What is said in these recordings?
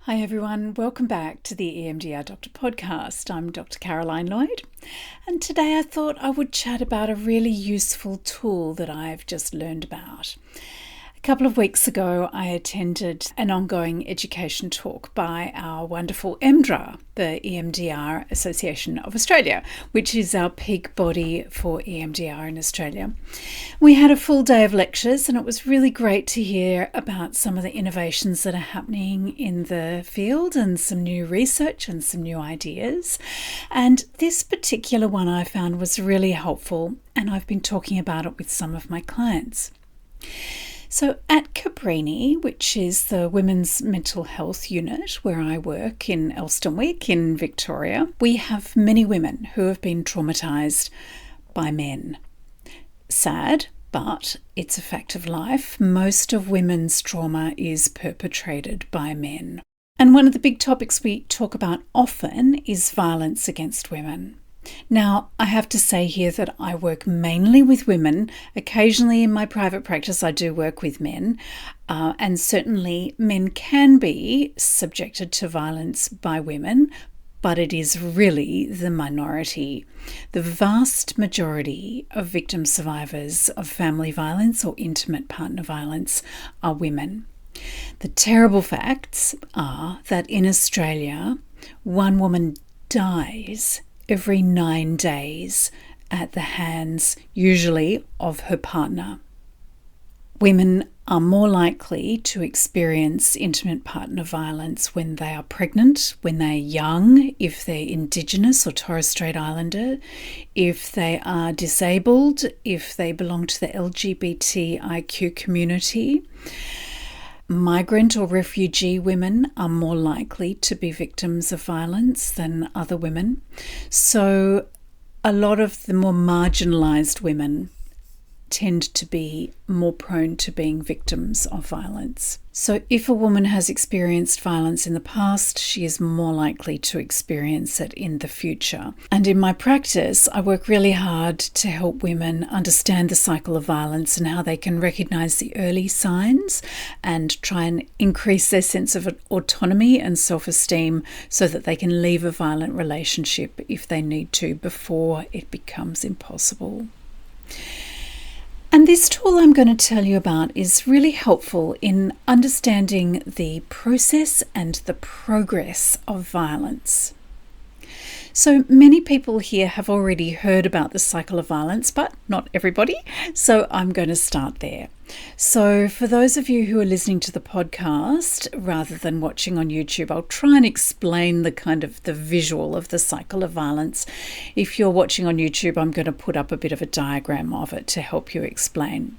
Hi everyone, welcome back to the EMDR Doctor Podcast. I'm Dr. Caroline Lloyd, and today I thought I would chat about a really useful tool that I've just learned about. A couple of weeks ago, I attended an ongoing education talk by our wonderful EMDRA, the EMDR Association of Australia, which is our peak body for EMDR in Australia. We had a full day of lectures, and it was really great to hear about some of the innovations that are happening in the field and some new research and some new ideas. And this particular one I found was really helpful, and I've been talking about it with some of my clients. So at Cabrini, which is the Women's Mental Health Unit where I work in Elsternwick in Victoria, we have many women who have been traumatised by men. Sad, but it's a fact of life. Most of women's trauma is perpetrated by men. And one of the big topics we talk about often is violence against women. Now, I have to say here that I work mainly with women. Occasionally in my private practice, I do work with men, and certainly men can be subjected to violence by women, but it is really the minority. The vast majority of victim survivors of family violence or intimate partner violence are women. The terrible facts are that in Australia, one woman dies every 9 days at the hands, usually, of her partner. Women are more likely to experience intimate partner violence when they are pregnant, when they're young, if they're Indigenous or Torres Strait Islander, if they are disabled, if they belong to the LGBTIQ community. Migrant or refugee women are more likely to be victims of violence than other women. So a lot of the more marginalised women tend to be more prone to being victims of violence. So if a woman has experienced violence in the past, she is more likely to experience it in the future. And in my practice, I work really hard to help women understand the cycle of violence and how they can recognise the early signs and try and increase their sense of autonomy and self-esteem so that they can leave a violent relationship if they need to before it becomes impossible. And this tool I'm going to tell you about is really helpful in understanding the process and the progress of violence. So many people here have already heard about the cycle of violence, but not everybody. So I'm going to start there. So for those of you who are listening to the podcast rather than watching on YouTube, I'll try and explain the visual of the cycle of violence. If you're watching on YouTube, I'm going to put up a bit of a diagram of it to help you explain.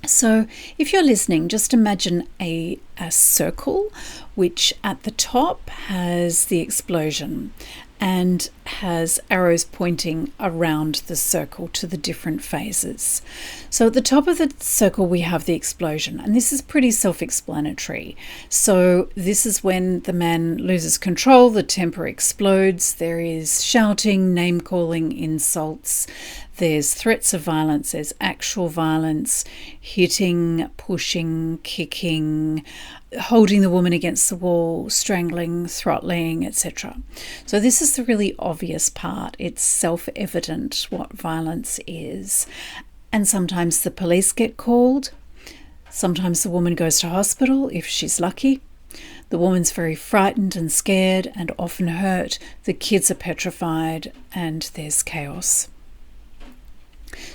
So if you're listening, just imagine a circle which at the top has the explosion and has arrows pointing around the circle to the different phases. So at the top of the circle we have the explosion, and this is pretty self-explanatory. So this is when the man loses control, the temper explodes, there is shouting, name-calling, insults, there's threats of violence, there's actual violence, hitting, pushing, kicking, holding the woman against the wall, strangling, throttling, etc. So this is the really obvious part. It's self-evident what violence is. And sometimes the police get called. Sometimes the woman goes to hospital if she's lucky. The woman's very frightened and scared and often hurt. The kids are petrified and there's chaos.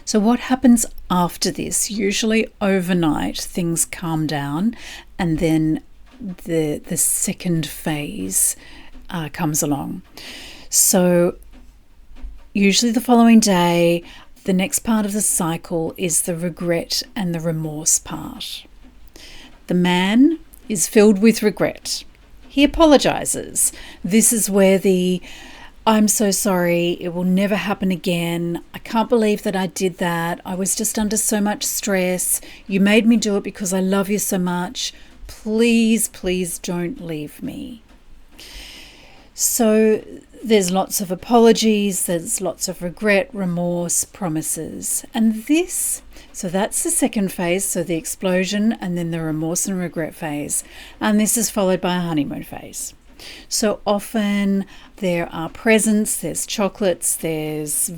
So what happens after this? Usually overnight things calm down and then the second phase comes along. So usually the following day, the next part of the cycle is the regret and the remorse part. The man is filled with regret. He apologizes. This is where I'm so sorry, it will never happen again. I can't believe that I did that. I was just under so much stress. You made me do it because I love you so much. Please, please don't leave me. So There's lots of apologies, there's lots of regret, remorse, promises. And so that's the second phase, so the explosion and then the remorse and regret phase. And this is followed by a honeymoon phase. So often there are presents, there's chocolates, there's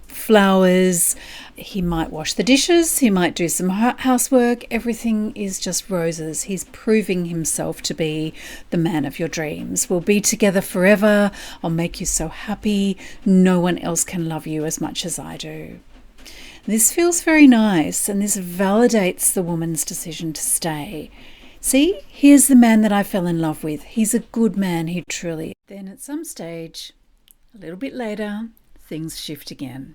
flowers. He might wash the dishes, he might do some housework. Everything is just roses. He's proving himself to be the man of your dreams. We'll be together forever. I'll make you so happy. No one else can love you as much as I do. This feels very nice, and this validates the woman's decision to stay. See, here's the man that I fell in love with. He's a good man, he truly. Then at some stage, a little bit later, things shift again.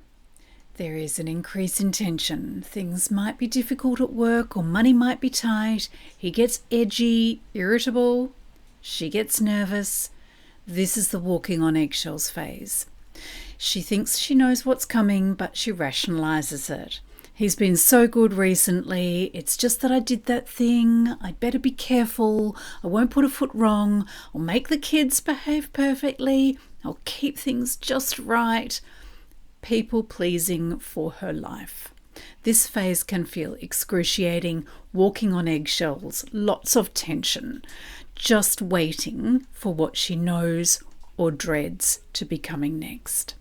There is an increase in tension. Things might be difficult at work, or money might be tight. He gets edgy, irritable. She gets nervous. This is the walking on eggshells phase. She thinks she knows what's coming, but she rationalizes it. He's been so good recently. It's just that I did that thing. I'd better be careful. I won't put a foot wrong. I'll make the kids behave perfectly. I'll keep things just right. People pleasing for her life. This phase can feel excruciating, walking on eggshells, lots of tension, just waiting for what she knows or dreads to be coming next.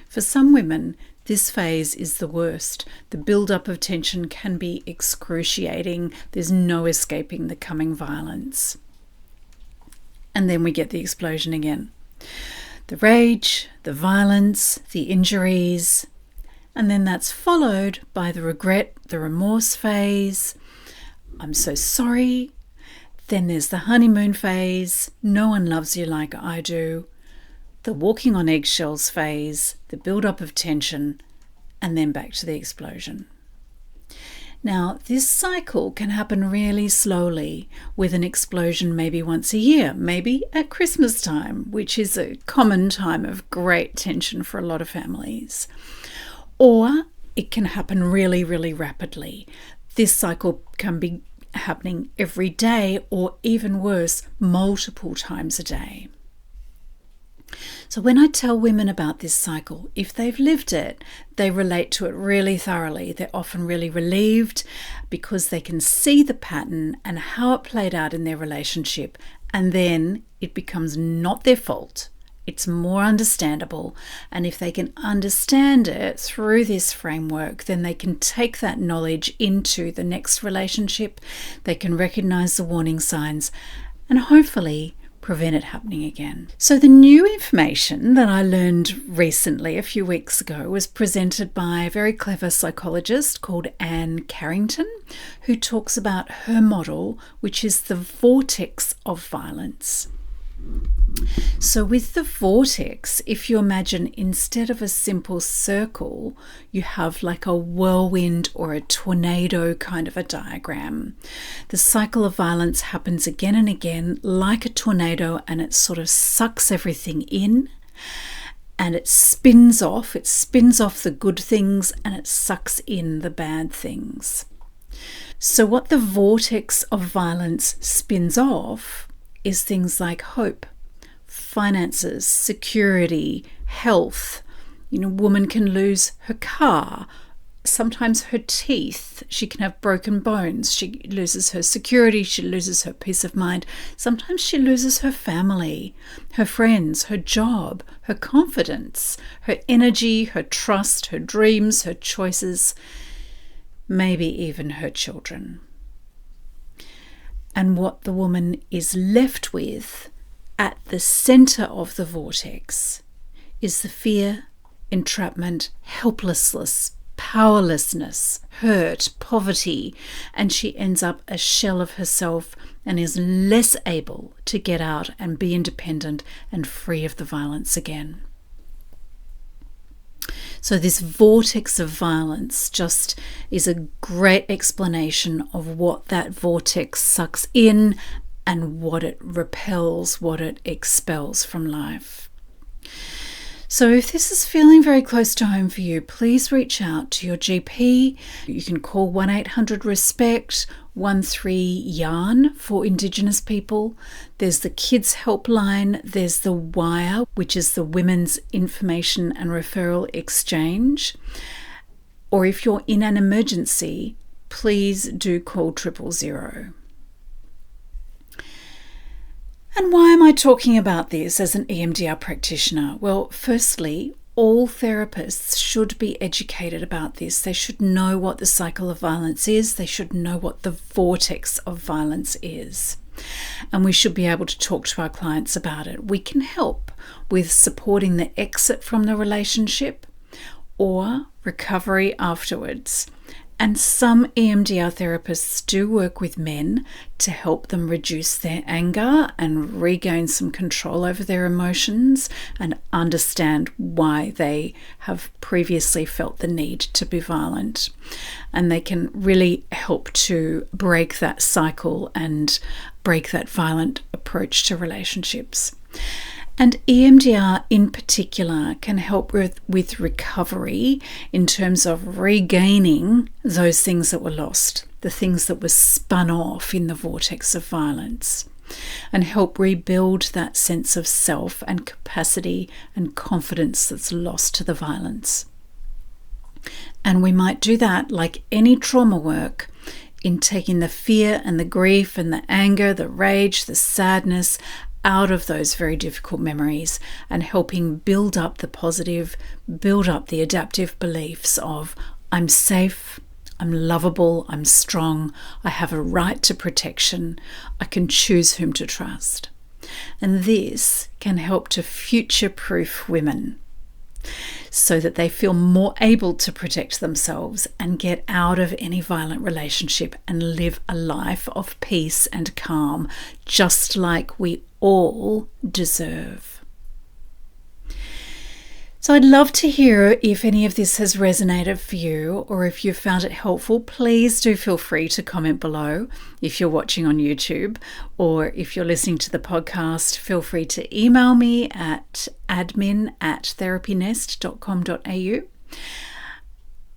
For some women, this phase is the worst. The build-up of tension can be excruciating. There's no escaping the coming violence. And then we get the explosion again. The rage, the violence, the injuries, and then that's followed by the regret, the remorse phase. I'm so sorry. Then there's the honeymoon phase. No one loves you like I do. The walking on eggshells phase, the build-up of tension, and then back to the explosion. Now, this cycle can happen really slowly, with an explosion maybe once a year, maybe at Christmas time, which is a common time of great tension for a lot of families. Or it can happen really, really rapidly. This cycle can be happening every day, or even worse, multiple times a day. So when I tell women about this cycle, if they've lived it, they relate to it really thoroughly. They're often really relieved because they can see the pattern and how it played out in their relationship, and then it becomes not their fault. It's more understandable, and if they can understand it through this framework, then they can take that knowledge into the next relationship. They can recognize the warning signs and hopefully prevent it happening again. So the new information that I learned recently, a few weeks ago, was presented by a very clever psychologist called Anne Carrington, who talks about her model, which is the vortex of violence. So with the vortex, if you imagine instead of a simple circle, you have like a whirlwind or a tornado kind of a diagram. The cycle of violence happens again and again like a tornado, and it sort of sucks everything in and it spins off the good things and it sucks in the bad things. So what the vortex of violence spins off is things like hope, finances, security, health. A woman can lose her car, sometimes her teeth. She can have broken bones. She loses her security. She loses her peace of mind. Sometimes she loses her family, her friends, her job, her confidence, her energy, her trust, her dreams, her choices, maybe even her children. And what the woman is left with at the center of the vortex is the fear, entrapment, helplessness, powerlessness, hurt, poverty, and she ends up a shell of herself and is less able to get out and be independent and free of the violence again. So this vortex of violence just is a great explanation of what that vortex sucks in and what it repels, what it expels from life. So if this is feeling very close to home for you, please reach out to your GP. You can call 1-800-RESPECT, 13YARN for Indigenous people. There's the Kids Helpline. There's the WIRE, which is the Women's Information and Referral Exchange. Or if you're in an emergency, please do call 000. And why am I talking about this as an EMDR practitioner? Well, firstly, all therapists should be educated about this. They should know what the cycle of violence is. They should know what the vortex of violence is. And we should be able to talk to our clients about it. We can help with supporting the exit from the relationship or recovery afterwards. And some EMDR therapists do work with men to help them reduce their anger and regain some control over their emotions and understand why they have previously felt the need to be violent. And they can really help to break that cycle and break that violent approach to relationships. And EMDR in particular can help with recovery in terms of regaining those things that were lost, the things that were spun off in the vortex of violence, and help rebuild that sense of self and capacity and confidence that's lost to the violence. And we might do that, like any trauma work, in taking the fear and the grief and the anger, the rage, the sadness out of those very difficult memories and helping build up the positive, build up the adaptive beliefs of I'm safe, I'm lovable, I'm strong, I have a right to protection, I can choose whom to trust. And this can help to future-proof women so that they feel more able to protect themselves and get out of any violent relationship and live a life of peace and calm, just like we all deserve. So I'd love to hear if any of this has resonated for you or if you found it helpful. Please do feel free to comment below if you're watching on YouTube, or if you're listening to the podcast, feel free to email me at admin@therapynest.com.au.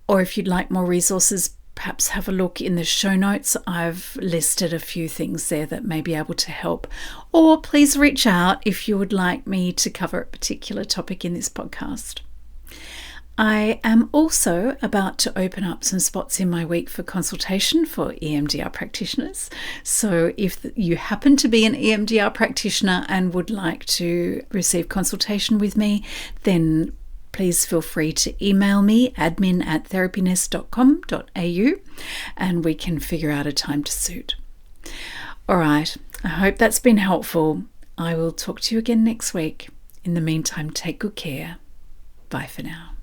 Or if you'd like more resources, perhaps have a look in the show notes. I've listed a few things there that may be able to help. Or please reach out if you would like me to cover a particular topic in this podcast. I am also about to open up some spots in my week for consultation for EMDR practitioners. So if you happen to be an EMDR practitioner and would like to receive consultation with me, then please feel free to email me, admin@therapynest.com.au, and we can figure out a time to suit. All right, I hope that's been helpful. I will talk to you again next week. In the meantime, take good care. Bye for now.